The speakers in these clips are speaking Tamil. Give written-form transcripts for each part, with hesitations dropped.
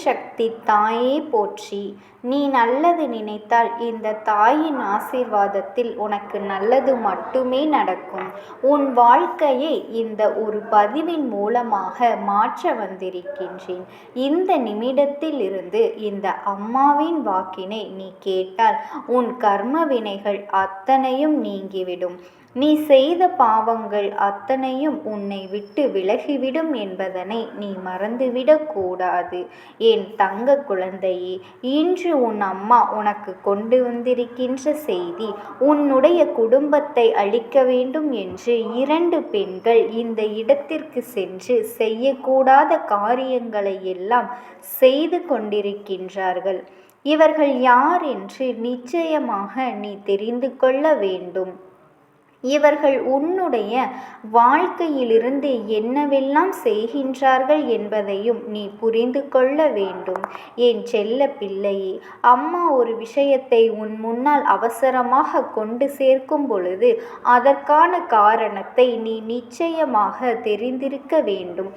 சக்தி தாயே போற்றி. நீ நல்லது நினைத்தால் இந்த தாயின் ஆசீர்வாதத்தில் உனக்கு நல்லது மட்டுமே நடக்கும். உன் வாழ்க்கையை இந்த ஒரு பதிவின் மூலமாக மாற்ற வந்திருக்கின்றேன். இந்த நிமிடத்தில் இருந்து இந்த அம்மாவின் வாக்கினை நீ கேட்டால் உன் கர்ம வினைகள் அத்தனையும் நீங்கிவிடும். நீ செய்த பாவங்கள் அத்தனையும் உன்னை விட்டு விலகிவிடும் என்பதனை நீ மறந்துவிடக் கூடாது. என் தங்க குழந்தையே, இன்று உன் அம்மா உனக்கு கொண்டு வந்திருக்கின்ற செய்தி, உன்னுடைய குடும்பத்தை அழிக்க வேண்டும் என்று 2 பெண்கள் இந்த இடத்திற்கு சென்று செய்யக்கூடாத காரியங்களை எல்லாம் செய்து கொண்டிருக்கின்றார்கள். இவர்கள் யார் என்று நிச்சயமாக நீ தெரிந்து கொள்ள வேண்டும். இவர்கள் உன்னுடைய வாழ்க்கையிலிருந்து என்னவெல்லாம் செய்கின்றார்கள் என்பதையும் நீ புரிந்து கொள்ள வேண்டும். என் செல்ல பிள்ளையே, அம்மா ஒரு விஷயத்தை உன் முன்னால் அவசரமாக கொண்டு சேர்க்கும் பொழுது அதற்கான காரணத்தை நீ நிச்சயமாக தெரிந்திருக்க வேண்டும்.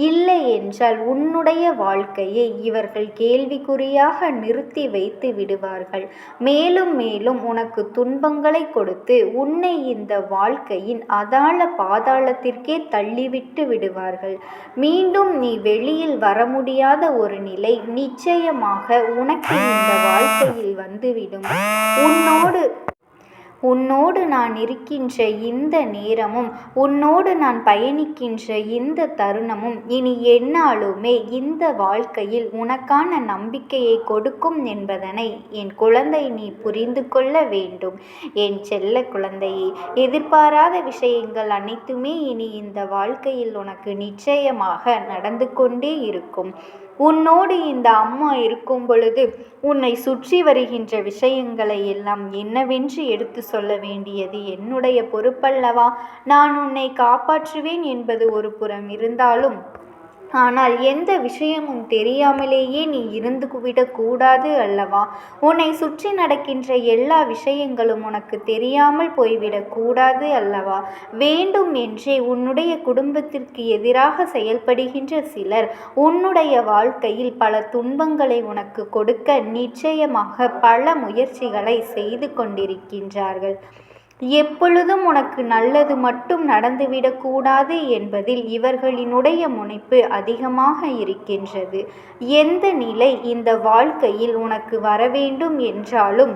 இல்லை என்றால் உன்னுடைய வாழ்க்கையை இவர்கள் கேள்விக்குறியாக நிறுத்தி வைத்து விடுவார்கள். மேலும் மேலும் உனக்கு துன்பங்களை கொடுத்து உன்னை இந்த வாழ்க்கையின் அதாள பாதாளத்திற்கே தள்ளிவிட்டு விடுவார்கள். மீண்டும் நீ வெளியில் வர முடியாத ஒரு நிலை நிச்சயமாக உனக்கு இந்த வாழ்க்கையில் வந்துவிடும். உன்னோடு நான் இருக்கின்ற இந்த நேரமும் உன்னோடு நான் பயணிக்கின்ற இந்த தருணமும் இனி எந்நாளுமே இந்த வாழ்க்கையில் உனக்கான நம்பிக்கையை கொடுக்கும் என்பதனை என் குழந்தை நீ புரிந்து கொள்ள வேண்டும். என் செல்ல குழந்தையே, எதிர்பாராத விஷயங்கள் அனைத்துமே இனி இந்த வாழ்க்கையில் உனக்கு நிச்சயமாக நடந்து கொண்டே இருக்கும். உன்னோடு இந்த அம்மா இருக்கும் பொழுது உன்னை சுற்றி வருகின்ற விஷயங்களை எல்லாம் என்னவென்று எடுத்து சொல்ல வேண்டியது என்னுடைய பொறுப்பல்லவா? நான் உன்னை காப்பாற்றுவேன் என்பது ஒரு புறம் இருந்தாலும், ஆனால் எந்த விஷயமும் தெரியாமலேயே நீ இருந்து விடக்கூடாது அல்லவா? உன்னை சுற்றி நடக்கின்ற எல்லா விஷயங்களும் உனக்கு தெரியாமல் போய்விடக்கூடாது அல்லவா? வேண்டும் என்றே உன்னுடைய குடும்பத்திற்கு எதிராக செயல்படுகின்ற சிலர் உன்னுடைய வாழ்க்கையில் பல துன்பங்களை உனக்கு கொடுக்க நிச்சயமாக பல முயற்சிகளை செய்து கொண்டிருக்கின்றார்கள். எப்பொழுதும் உனக்கு நல்லது மட்டும் நடந்துவிடக்கூடாது என்பதில் இவர்களினுடைய முனைப்பு அதிகமாக இருக்கின்றது. எந்த நிலை இந்த வாழ்க்கையில் உனக்கு வரவேண்டும் என்றாலும்,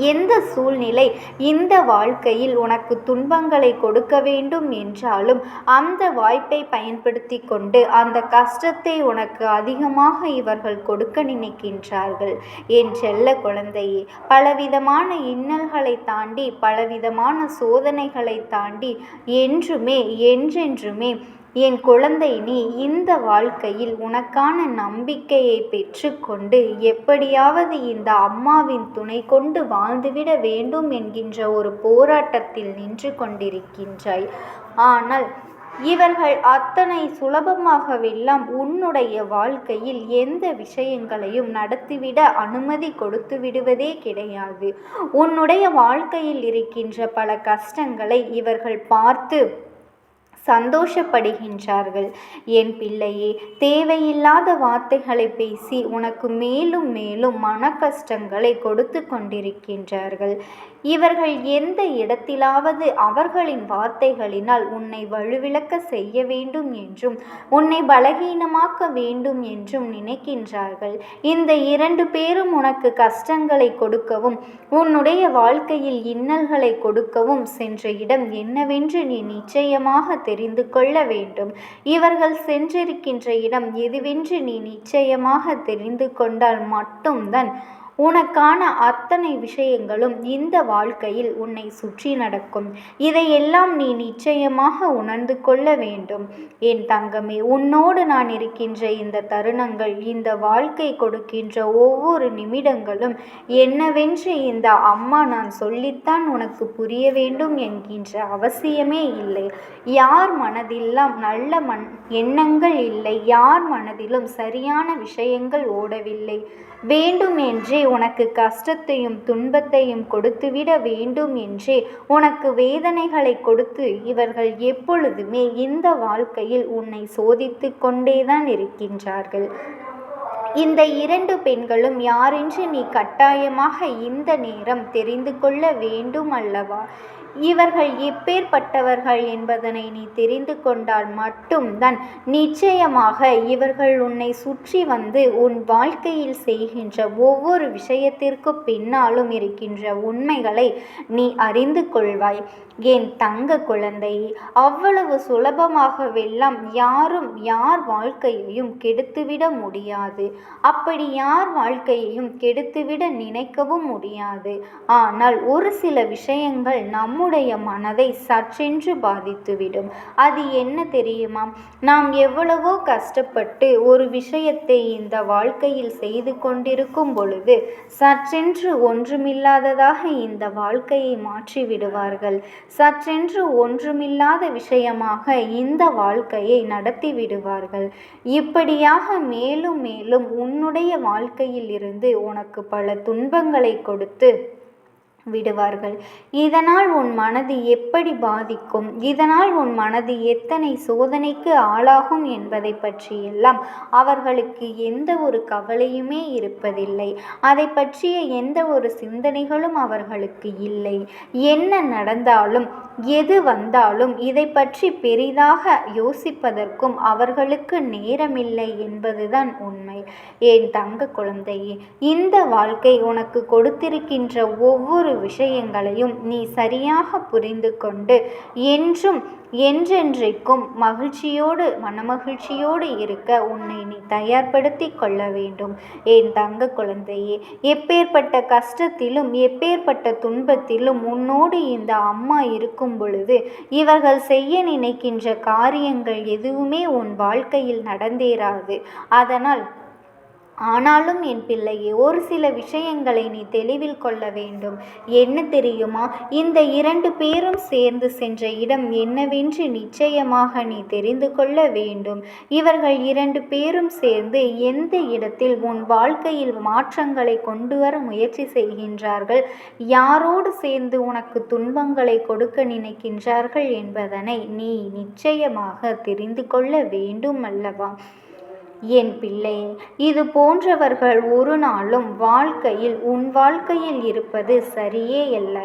எந்த சூழ்நிலை இந்த வாழ்க்கையில் உனக்கு துன்பங்களை கொடுக்க வேண்டும் என்றாலும் அந்த வாய்ப்பை பயன்படுத்தி கொண்டு அந்த கஷ்டத்தை உனக்கு அதிகமாக இவர்கள் கொடுக்க நினைக்கின்றார்கள். என் செல்ல குழந்தையே, பலவிதமான இன்னல்களை தாண்டி பலவிதமான சோதனைகளை தாண்டி என்றென்றுமே என் குழந்தை, நீ இந்த வாழ்க்கையில் உனக்கான நம்பிக்கையை பெற்றுக்கொண்டு எப்படியாவது இந்த அம்மாவின் துணை கொண்டு வாழ்ந்துவிட வேண்டும் என்கின்ற ஒரு போராட்டத்தில் நின்று கொண்டிருக்கின்றாய். ஆனால் இவர்கள் அத்தனை சுலபமாகவெல்லாம் உன்னுடைய வாழ்க்கையில் எந்த விஷயங்களையும் நடத்திவிட அனுமதி கொடுத்து விடுவதே கிடையாது. உன்னுடைய வாழ்க்கையில் இருக்கின்ற பல கஷ்டங்களை இவர்கள் பார்த்து சந்தோஷப்படுகின்றார்கள். என் பிள்ளையே, தேவையில்லாத வார்த்தைகளை பேசி உனக்கு மேலும் மேலும் மன கஷ்டங்களை கொடுத்து கொண்டிருக்கின்றார்கள். இவர்கள் எந்த இடத்திலாவது அவர்களின் வார்த்தைகளினால் உன்னை வலுவிழக்க செய்ய வேண்டும் என்றும் உன்னை பலகீனமாக்க வேண்டும் என்றும் நினைக்கின்றார்கள். இந்த 2 பேரும் உனக்கு கஷ்டங்களை கொடுக்கவும் உன்னுடைய வாழ்க்கையில் இன்னல்களை கொடுக்கவும் சென்ற இடம் என்னவென்று நீ நிச்சயமாக தெரிந்து கொள்ள வேண்டும். இவர்கள் சென்றிருக்கின்ற இடம் எதுவென்று நீ நிச்சயமாக தெரிந்து கொண்டால் மட்டும்தான் உனக்கான அத்தனை விஷயங்களும் இந்த வாழ்க்கையில் உன்னை சுற்றி நடக்கும். இதையெல்லாம் நீ நிச்சயமாக உணர்ந்து கொள்ள வேண்டும். என் தங்கமே, உன்னோடு நான் இருக்கின்ற இந்த தருணங்கள், இந்த வாழ்க்கை கொடுக்கின்ற ஒவ்வொரு நிமிடங்களும் என்னவென்று இந்த அம்மா நான் சொல்லித்தான் உனக்கு புரிய வேண்டும் என்கின்ற அவசியமே இல்லை. யார் மனதிலும் நல்ல எண்ணங்கள் இல்லை, யார் மனதிலும் சரியான விஷயங்கள் ஓடவில்லை. வேண்டும் என்றே உனக்கு கஷ்டத்தையும் துன்பத்தையும் கொடுத்துவிட வேண்டும் என்றே உனக்கு வேதனைகளை கொடுத்து இவர்கள் எப்பொழுதுமே இந்த வாழ்க்கையில் உன்னை சோதித்து கொண்டேதான் இருக்கின்றார்கள். இந்த இரண்டு பெண்களும் யாரென்று நீ கட்டாயமாக இந்த நேரம் தெரிந்து கொள்ள வேண்டும் அல்லவா? இவர்கள் எப்பேற்பட்டவர்கள் என்பதனை நீ தெரிந்து கொண்டால் மட்டும்தான் நிச்சயமாக இவர்கள் உன்னை சுற்றி வந்து உன் வாழ்க்கையில் செய்கின்ற ஒவ்வொரு விஷயத்திற்கு பின்னாலும் இருக்கின்ற உண்மைகளை நீ அறிந்து கொள்வாய். என் தங்க குழந்தை, அவ்வளவு சுலபமாகவெல்லாம் யாரும் யார் வாழ்க்கையையும் கெடுத்துவிட முடியாது. அப்படி யார் வாழ்க்கையையும் கெடுத்துவிட நினைக்கவும் முடியாது. ஆனால் ஒரு சில விஷயங்கள் நம்முடைய மனதை சற்றென்று பாதித்துவிடும். அது என்ன தெரியுமா? நாம் எவ்வளவோ கஷ்டப்பட்டு ஒரு விஷயத்தை இந்த வாழ்க்கையில் செய்து கொண்டிருக்கும் பொழுது சற்றென்று ஒன்றுமில்லாததாக இந்த வாழ்க்கையை மாற்றி விடுவார்கள். சற்றென்று ஒன்றுமில்லாத விஷயமாக இந்த வாழ்க்கையை நடத்தி விடுவார்கள். இப்படியாக மேலும் மேலும் உன்னுடைய வாழ்க்கையில் இருந்து உனக்கு பல துன்பங்களை கொடுத்து விடுவார்கள். இதனால் உன் மனது எப்படி பாதிக்கும், இதனால் உன் மனது எத்தனை சோதனைக்கு ஆளாகும் என்பதை பற்றியெல்லாம் அவர்களுக்கு எந்த ஒரு கவலையுமே இருப்பதில்லை. அதை பற்றிய எந்த ஒரு சிந்தனைகளும் அவர்களுக்கு இல்லை. என்ன நடந்தாலும் எது வந்தாலும் இதை பற்றி பெரிதாக யோசிப்பதற்கும் அவர்களுக்கு நேரமில்லை என்பதுதான் உண்மை. என் தங்க குழந்தையே, இந்த வாழ்க்கை உனக்கு கொடுத்திருக்கின்ற ஒவ்வொரு விஷயங்களையும் நீ சரியாக புரிந்து கொண்டு என்றும் என்றென்றைக்கும் மகிழ்ச்சியோடு மனமகிழ்ச்சியோடு இருக்க உன்னை நீ தயார்படுத்தி கொள்ள வேண்டும். என் தங்க குழந்தையே, எப்பேற்பட்ட கஷ்டத்திலும் எப்பேற்பட்ட துன்பத்திலும் உன்னோடு இந்த அம்மா இருக்கும் பொழுது இவர்கள் செய்ய நினைக்கின்ற காரியங்கள் எதுவுமே உன் வாழ்க்கையில் நடந்தேறாது. ஆனாலும் என் பிள்ளையே, ஒரு சில விஷயங்களை நீ தெளிவில் கொள்ள வேண்டும். என்ன தெரியுமா? இந்த இரண்டு பேரும் சேர்ந்து சென்ற இடம் என்னவென்று நிச்சயமாக நீ தெரிந்து கொள்ள வேண்டும். இவர்கள் இரண்டு பேரும் சேர்ந்து எந்த இடத்தில் உன் வாழ்க்கையில் மாற்றங்களை கொண்டு வர முயற்சி செய்கின்றார்கள், யாரோடு சேர்ந்து உனக்கு துன்பங்களை கொடுக்க நினைக்கின்றார்கள் என்பதனை நீ நிச்சயமாக தெரிந்து கொள்ள வேண்டும் அல்லவா? என் பிள்ளையே, இது போன்றவர்கள் ஒரு நாளும் உன் வாழ்க்கையில் இருப்பது சரியே அல்ல.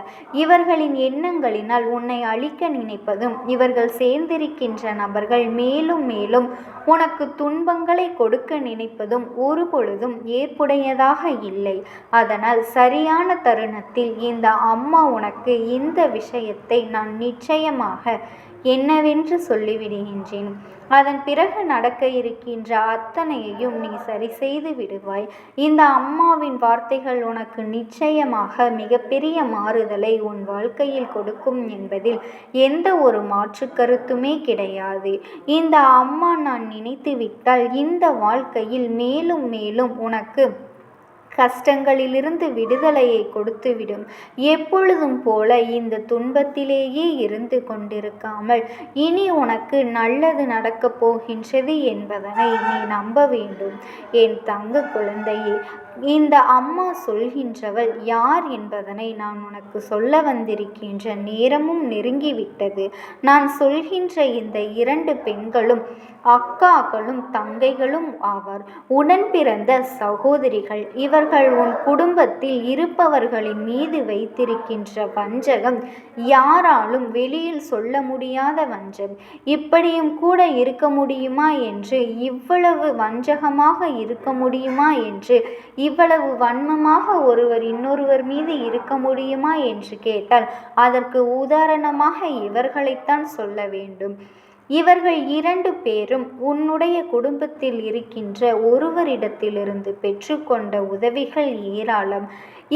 இவர்களின் எண்ணங்களினால் உன்னை அழிக்க நினைப்பதும் இவர்கள் சேர்ந்திருக்கின்ற நபர்கள் மேலும் மேலும் உனக்கு துன்பங்களை கொடுக்க நினைப்பதும் ஒரு பொழுதும் ஏற்புடையதாக இல்லை. அதனால் சரியான தருணத்தில் இந்த அம்மா உனக்கு இந்த விஷயத்தை நான் நிச்சயமாக என்னவென்று சொல்லிவிடுகின்றேன். அதன் பிறகு நடக்க இருக்கின்ற அத்தனையையும் நீ சரி செய்து விடுவாய். இந்த அம்மாவின் வார்த்தைகள் உனக்கு நிச்சயமாக மிகப்பெரிய மாறுதலை உன் வாழ்க்கையில் கொடுக்கும் என்பதில் எந்த ஒரு மாற்று கருத்துமே கிடையாது. இந்த அம்மா நான் நினைத்து விட்டால் இந்த வாழ்க்கையில் மேலும் மேலும் உனக்கு கஷ்டங்களிலிருந்து விடுதலையை கொடுத்துவிடும். எப்பொழுதும் போல இந்த துன்பத்திலேயே இருந்து கொண்டிருக்காமல் இனி உனக்கு நல்லது நடக்கப் போகின்றது என்பதனை நீ நம்ப வேண்டும். என் தங்க குழந்தையே, இந்த அம்மா சொல்கின்றவள் யார் என்பதனை நான் உனக்கு சொல்ல வந்திருக்கின்ற நேரமும் நெருங்கிவிட்டது. நான் சொல்கின்ற இந்த இரண்டு பெண்களும் அக்காக்களும் தங்கைகளும் ஆவார். உடன் பிறந்த சகோதரிகள். இவர்கள் உன் குடும்பத்தில் இருப்பவர்களின் மீது வைத்திருக்கின்ற வஞ்சகம் யாராலும் வெளியில் சொல்ல முடியாத வஞ்சம். இப்படியும் கூட இருக்க முடியுமா என்று, இவ்வளவு வஞ்சகமாக இருக்க முடியுமா என்று, இவ்வளவு வன்மமாக ஒருவர் இன்னொருவர் மீது இருக்க முடியுமா என்று கேட்டால் அதற்கு உதாரணமாக இவர்களைத்தான் சொல்ல வேண்டும். இவர்கள் இரண்டு பேரும் உன்னுடைய குடும்பத்தில் இருக்கின்ற ஒருவரிடத்திலிருந்து பெற்றுக்கொண்ட உதவிகள் ஏராளம்.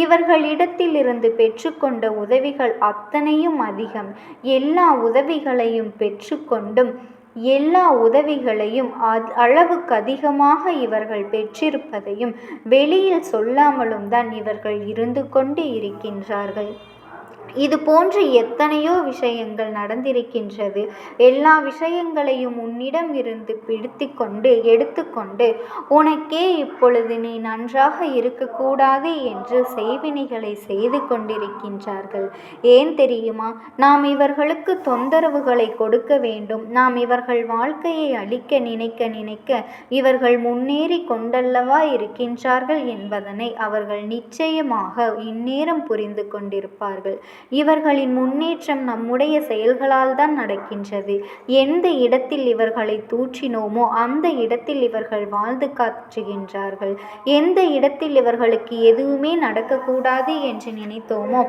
இவர்களிடத்திலிருந்து பெற்றுக்கொண்ட உதவிகள் அத்தனையும் அதிகம். எல்லா உதவிகளையும் பெற்றுக்கொண்டும் எல்லா உதவிகளையும் அளவுக்கு அதிகமாக இவர்கள் பெற்றிருப்பதையும் வெளியில் சொல்லாமலும் தான் இவர்கள் இருந்து கொண்டு இருக்கின்றார்கள். இது போன்ற எத்தனையோ விஷயங்கள் நடந்திருக்கின்றது. எல்லா விஷயங்களையும் உன்னிடம் இருந்து பிடித்து எடுத்துக்கொண்டு உனக்கே இப்பொழுது நீ நன்றாக இருக்கக்கூடாது என்று செய்வினைகளை செய்து கொண்டிருக்கின்றார்கள். ஏன் தெரியுமா? நாம் இவர்களுக்கு தொந்தரவுகளை கொடுக்க வேண்டும். நாம் இவர்கள் வாழ்க்கையை அழிக்க நினைக்க இவர்கள் முன்னேறி கொண்டல்லவா இருக்கின்றார்கள் என்பதனை அவர்கள் நிச்சயமாக இந்நேரம் புரிந்து கொண்டிருப்பார்கள். இவர்களின் முன்னேற்றம் நம்முடைய செயல்களால் தான் நடக்கின்றது. எந்த இடத்தில் இவர்களை தூற்றினோமோ அந்த இடத்தில் இவர்கள் வாழ்ந்து காட்டுகின்றார்கள். எந்த இடத்தில் இவர்களுக்கு எதுவுமே நடக்கக்கூடாது என்று நினைத்தோமோ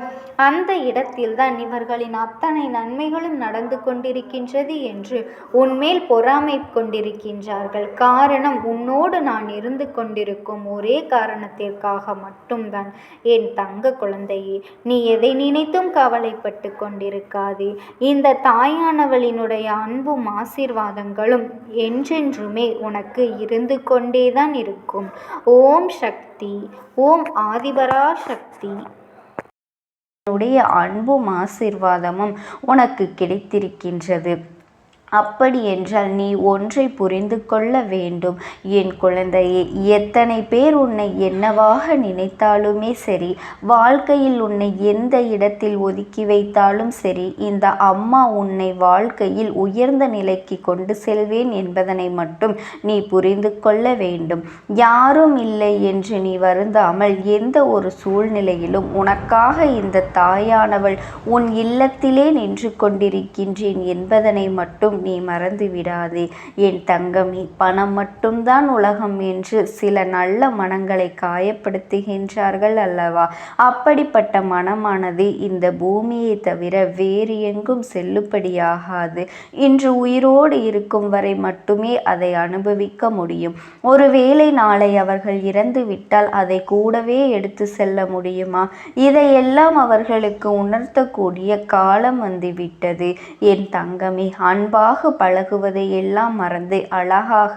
அந்த இடத்தில்தான் இவர்களின் அத்தனை நன்மைகளும் நடந்து கொண்டிருக்கின்றது என்று உன்மேல் பொறாமை கொண்டிருக்கின்றார்கள். காரணம், உன்னோடு நான் இருந்து கொண்டிருக்கும் ஒரே காரணத்திற்காக மட்டும்தான். என் தங்க குழந்தையே, நீ எதை நினைத்தும் கவலைப்பட்டு கொண்டிருக்காதே. இந்த தாயானவளினுடைய அன்பும் ஆசீர்வாதங்களும் என்றென்றுமே உனக்கு இருந்து கொண்டேதான் இருக்கும். ஓம் சக்தி, ஓம் ஆதிபரா சக்தி. உன்னுடைய அன்பும் ஆசீர்வாதமும் உனக்கு கிடைத்திருக்கின்றது. அப்படி என்றால் நீ ஒன்றை புரிந்து கொள்ள வேண்டும் என் குழந்தையே. எத்தனை பேர் உன்னை என்னவாக நினைத்தாலுமே சரி, வாழ்க்கையில் உன்னை எந்த இடத்தில் ஒதுக்கி வைத்தாலும் சரி, இந்த அம்மா உன்னை வாழ்க்கையில் உயர்ந்த நிலைக்கு கொண்டு செல்வேன் என்பதனை மட்டும் நீ புரிந்து கொள்ள வேண்டும். யாரும் இல்லை என்று நீ வருந்தாமல் எந்த ஒரு சூழ்நிலையிலும் உனக்காக இந்த தாயானவள் உன் இல்லத்திலே நின்று கொண்டிருக்கின்றேன் என்பதனை மட்டும் நீ மறந்து விடாதே என் தங்கமே. பணம் மட்டும்தான் உலகம் என்று சில நல்ல மனங்களை காயப்படுத்துகின்றார்கள் அல்லவா? அப்படிப்பட்ட மனமானது இந்த பூமியை தவிர வேறு எங்கும் செல்லுபடியாகாது. இன்று உயிரோடு இருக்கும் வரை மட்டுமே அதை அனுபவிக்க முடியும். ஒருவேளை நாளை அவர்கள் இறந்து விட்டால் அதை கூடவே எடுத்து செல்ல முடியுமா? இதையெல்லாம் அவர்களுக்கு உணர்த்தக்கூடிய காலம் வந்துவிட்டது என் தங்கமே. அன்பாக பழகுவதை எல்லாம் மறந்து அழகாக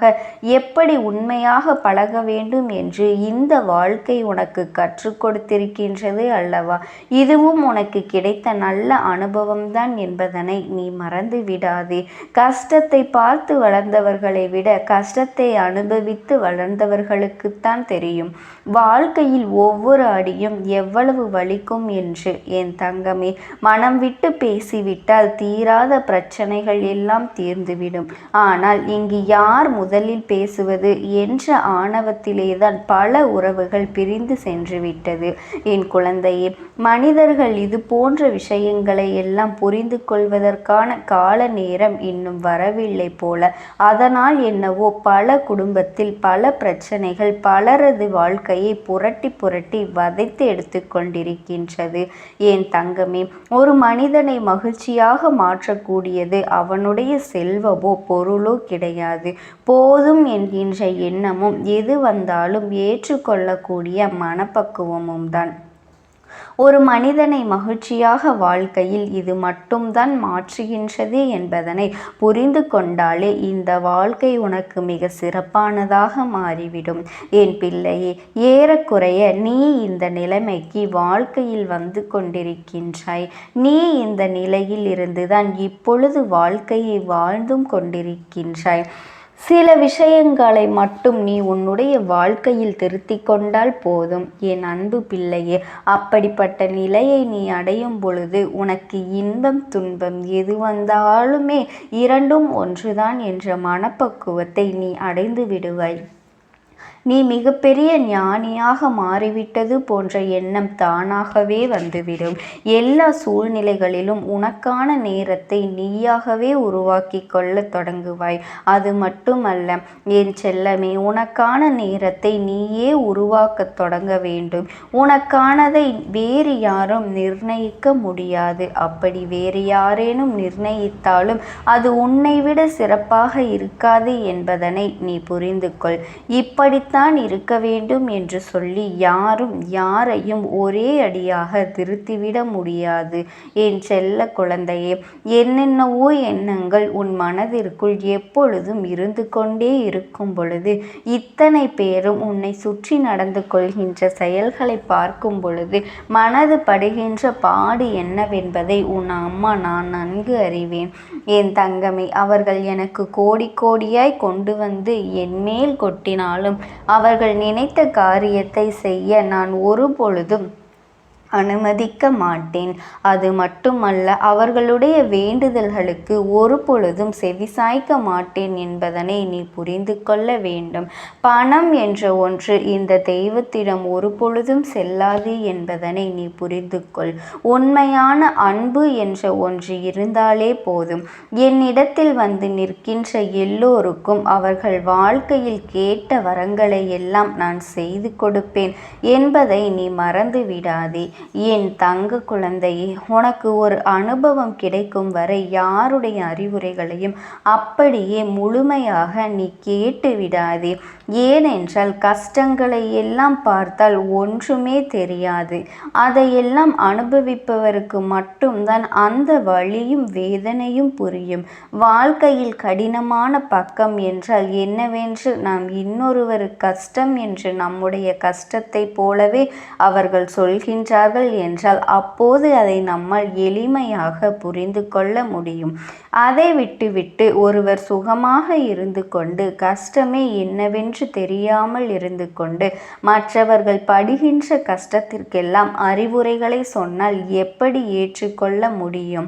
எப்படி உண்மையாக பழக வேண்டும் என்று இந்த வாழ்க்கை உனக்கு கற்றுக் கொடுத்திருக்கின்றது அல்லவா? இதுவும் உனக்கு கிடைத்த நல்ல அனுபவம்தான் என்பதனை நீ மறந்து விடாதே. கஷ்டத்தை பார்த்து வளர்ந்தவர்களை விட கஷ்டத்தை அனுபவித்து வளர்ந்தவர்களுக்குத்தான் தெரியும் வாழ்க்கையில் ஒவ்வொரு அடியும் எவ்வளவு வலிக்கும் என்று. என் தங்கமே, மனம் விட்டு பேசிவிட்டால் தீராத பிரச்சனைகள் எல்லாம் தீர்ந்துவிடும். ஆனால் இங்கு யார் முதலில் பேசுவது என்ற ஆணவத்திலேதான் பல உறவுகள் பிரிந்து சென்று விட்டது என் குழந்தையே. மனிதர்கள் இது போன்ற விஷயங்களை எல்லாம் புரிந்து கொள்வதற்கான கால நேரம் இன்னும் வரவில்லை போல. அதனால் என்னவோ பல குடும்பத்தில் பல பிரச்சனைகள் பலரது வாழ்க்கையை புரட்டி வதைத்து எடுத்து கொண்டிருக்கின்றது என் தங்கமே. ஒரு மனிதனை மகிழ்ச்சியாக மாற்றக்கூடியது அவனுடைய செல்வமோ பொருளோ கிடையாது. போதும் என்கின்ற எண்ணமும் எது வந்தாலும் ஏற்றுக்கொள்ளக்கூடிய மனப்பக்குவமும் தான் ஒரு மனிதனை மகிழ்ச்சியாக வாழ்க்கையில் இது மட்டும்தான் மாற்றுகின்றது என்பதனை புரிந்து கொண்டாலே இந்த வாழ்க்கை உனக்கு மிக சிறப்பானதாக மாறிவிடும் என் பிள்ளையே. ஏறக்குறைய நீ இந்த நிலைமைக்கு வாழ்க்கையில் வந்து கொண்டிருக்கின்றாய். நீ இந்த நிலையில் இருந்துதான் இப்பொழுது வாழ்க்கையை வாழ்ந்தும் கொண்டிருக்கின்றாய். சில விஷயங்களை மட்டும் நீ உன்னுடைய வாழ்க்கையில் திருத்தி கொண்டால் போதும் என் அன்பு பிள்ளையே. அப்படிப்பட்ட நிலையை நீ அடையும் பொழுது உனக்கு இன்பம் துன்பம் எது வந்தாலுமே இரண்டும் ஒன்றுதான் என்ற மனப்பக்குவத்தை நீ அடைந்து விடுவாய். நீ மிகப்பெரிய ஞானியாக மாறிவிட்டது போன்ற எண்ணம் தானாகவே வந்துவிடும். எல்லா சூழ்நிலைகளிலும் உனக்கான நேரத்தை நீயாகவே உருவாக்கி கொள்ள தொடங்குவாய். அது மட்டுமல்ல என் செல்லமே, உனக்கான நேரத்தை நீயே உருவாக்க தொடங்க வேண்டும். உனக்கானதை வேறு யாரும் நிர்ணயிக்க முடியாது. அப்படி வேறு யாரேனும் நிர்ணயித்தாலும் அது உன்னை விட சிறப்பாக இருக்காது என்பதனை நீ புரிந்து கொள். இப்படித்தான் இப்படித்தான் இருக்க வேண்டும் என்று சொல்லி யாரும் யாரையும் ஒரே அடியாக திருத்திவிட முடியாது. என் செல்ல குழந்தையே, என்னென்னவோ எண்ணங்கள் உன் மனதிற்குள் எப்பொழுதும் இருந்து கொண்டே இருக்கும் பொழுது, இத்தனை பேரும் உன்னை சுற்றி நடந்து கொள்கின்ற செயல்களை பார்க்கும் பொழுது மனது படுகின்ற பாடு என்னவென்பதை உன் அம்மா நான் நன்கு அறிவேன். என் தங்கமே, அவர்கள் எனக்கு கோடி கோடியாய் கொண்டு வந்து என் மேல் கொட்டினாலும் அவர்கள் நினைத்த காரியத்தை செய்ய நான் ஒரு பொழுதும் அனுமதிக்க மாட்டேன். அது மட்டுமல்ல, அவர்களுடைய வேண்டுதல்களுக்கு ஒரு பொழுதும் செவிசாய்க்க மாட்டேன் என்பதனை நீ புரிந்து கொள்ள வேண்டும். பணம் என்ற ஒன்று இந்த தெய்வத்திடம் ஒரு பொழுதும் செல்லாது என்பதனை நீ புரிந்து கொள். உண்மையான அன்பு என்ற ஒன்று இருந்தாலே போதும். என்னிடத்தில் வந்து நிற்கின்ற எல்லோருக்கும் அவர்கள் வாழ்க்கையில் கேட்ட வரங்களை எல்லாம் நான் செய்து கொடுப்பேன் என்பதை நீ மறந்து விடாதே. என் தங்க குழந்தையே, உனக்கு ஒரு அனுபவம் கிடைக்கும் வரை யாருடைய அறிவுரைகளையும் அப்படியே முழுமையாக நீ கேட்டு விடாதே. ஏனென்றால் கஷ்டங்களை எல்லாம் பார்த்தால் ஒன்றுமே தெரியாது. அதையெல்லாம் அனுபவிப்பவருக்கு மட்டும்தான் அந்த வலியும் வேதனையும் புரியும். வாழ்க்கையில் கடினமான பக்கம் என்றால் என்னவென்று நாம் இன்னொருவர் கஷ்டம் என்று நம்முடைய கஷ்டத்தை போலவே அவர்கள் சொல்கின்றார்கள் என்றால் அப்போது அதை நம்மால் எளிமையாக புரிந்து கொள்ள முடியும். அதை விட்டுவிட்டு ஒருவர் சுகமாக இருந்து கொண்டு கஷ்டமே என்னவென்று தெரியாமல் இருந்து கொண்டு மற்றவர்கள் படுகின்ற கஷ்டத்திற்கெல்லாம் அறிவுரைகளை சொன்னால் எப்படி ஏற்றுக்கொள்ள முடியும்?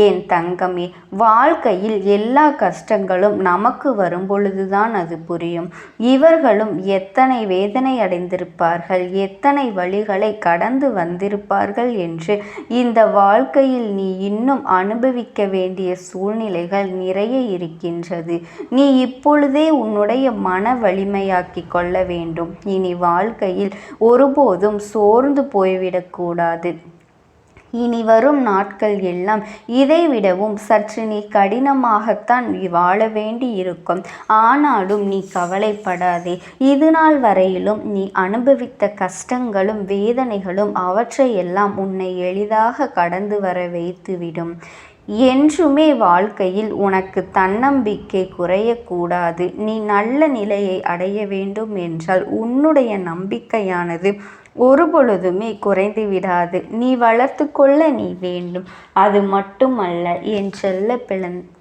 என் தங்கமே, வாழ்க்கையில் எல்லா கஷ்டங்களும் நமக்கு வரும் பொழுதுதான் அது புரியும். இவர்களும் எத்தனை வேதனை அடைந்திருப்பார்கள், எத்தனை வழிகளை கடந்து வந்திருப்பார்கள் என்று இந்த வாழ்க்கையில் நீ இன்னும் அனுபவிக்க வேண்டிய சூழ்நிலைகள் நிறைய இருக்கின்றது. நீ இப்பொழுதே உன்னுடைய மன வலிமையாக்கி கொள்ள வேண்டும். இனி வாழ்க்கையில் ஒருபோதும் சோர்ந்து போய்விடக்கூடாது. இனி வரும் நாட்கள் எல்லாம் இதைவிடவும் சற்று நீ கடினமாகத்தான் வாழ வேண்டி இருக்கும். ஆனாலும் நீ கவலைப்படாதே. இது நாள் வரையிலும் நீ அனுபவித்த கஷ்டங்களும் வேதனைகளும் அவற்றையெல்லாம் உன்னை எளிதாக கடந்து வர வைத்துவிடும். என்றுமே வாழ்க்கையில் உனக்கு தன்னம்பிக்கை குறையக்கூடாது. நீ நல்ல நிலையை அடைய வேண்டும் என்றால் உன்னுடைய நம்பிக்கையானது ஒரு பொழுதுமே குறைந்து விடாது. நீ வளர்த்து கொள்ள நீ வேண்டும். அது மட்டுமல்ல என் செல்ல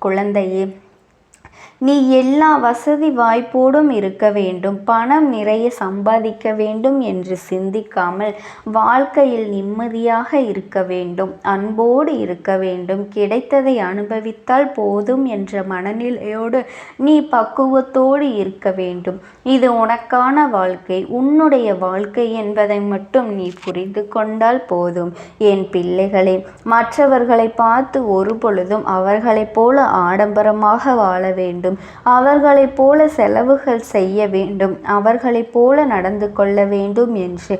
குழந்தையே, நீ எல்லா வசதி வாய்ப்போடும் இருக்க வேண்டும், பணம் நிறைய சம்பாதிக்க வேண்டும் என்று சிந்திக்காமல் வாழ்க்கையில் நிம்மதியாக இருக்க வேண்டும், அன்போடு இருக்க வேண்டும், கிடைத்ததை அனுபவித்தால் போதும் என்ற மனநிலையோடு நீ பக்குவத்தோடு இருக்க வேண்டும். இது உனக்கான வாழ்க்கை, உன்னுடைய வாழ்க்கை என்பதை மட்டும் நீ புரிந்து கொண்டால் போதும். என் பிள்ளைகளே, மற்றவர்களை பார்த்து ஒரு பொழுதும் அவர்களைப் போல ஆடம்பரமாக வாழ வேண்டும், அவர்களைப் போல செலவுகள் செய்ய வேண்டும், அவர்களைப் போல நடந்து கொள்ள வேண்டும் என்று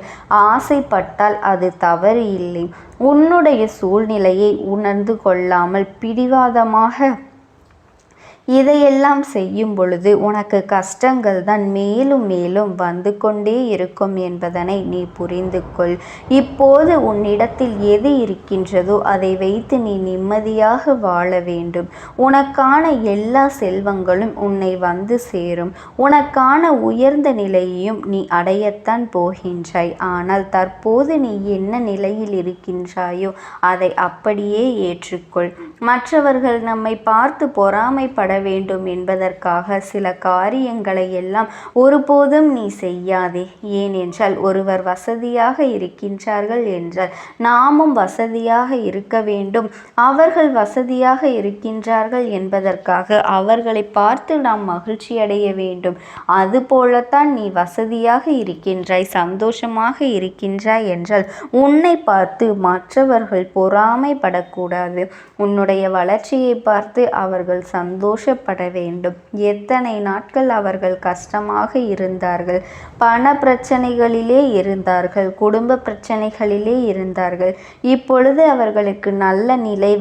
ஆசைப்பட்டால் அது தவறு இல்லை. உன்னுடைய சூழ்நிலையை உணர்ந்து கொள்ளாமல் பிடிவாதமாக இதையெல்லாம் செய்யும் பொழுது உனக்கு கஷ்டங்கள் தான் மேலும் மேலும் வந்து கொண்டே இருக்கும் என்பதனை நீ புரிந்து கொள். இப்போது உன்னிடத்தில் எது இருக்கின்றதோ அதை வைத்து நீ நிம்மதியாக வாழ வேண்டும். உனக்கான எல்லா செல்வங்களும் உன்னை வந்து சேரும். உனக்கான உயர்ந்த நிலையையும் நீ அடையத்தான் போகின்றாய். ஆனால் தற்போது நீ என்ன நிலையில் இருக்கின்றாயோ அதை அப்படியே ஏற்றுக்கொள். மற்றவர்கள் நம்மை பார்த்து பொறாமைப்பட வேண்டும் என்பதற்காக சில காரியங்களை எல்லாம் ஒருபோதும் நீ செய்யாதே. ஏனென்றால் ஒருவர் வசதியாக இருக்கின்றார்கள் என்றால் நாமும் வசதியாக இருக்க வேண்டும். அவர்கள் வசதியாக இருக்கின்றார்கள் என்பதற்காக அவர்களை பார்த்து நாம் மகிழ்ச்சி அடைய வேண்டும். அதுபோலத்தான் நீ வசதியாக இருக்கின்றாய், சந்தோஷமாக இருக்கின்றாய் என்றால் உன்னை பார்த்து மற்றவர்கள் பொறாமைப்படக்கூடாது. உன்னுடைய வளர்ச்சியை பார்த்து அவர்கள் சந்தோஷப்பட வேண்டும். எத்தனை நாட்கள் அவர்கள் கஷ்டமாக இருந்தார்கள், பண பிரச்சனைகளிலே இருந்தார்கள், குடும்ப பிரச்சனைகளிலே இருந்தார்கள். இப்பொழுது அவர்களுக்கு நல்ல நிலை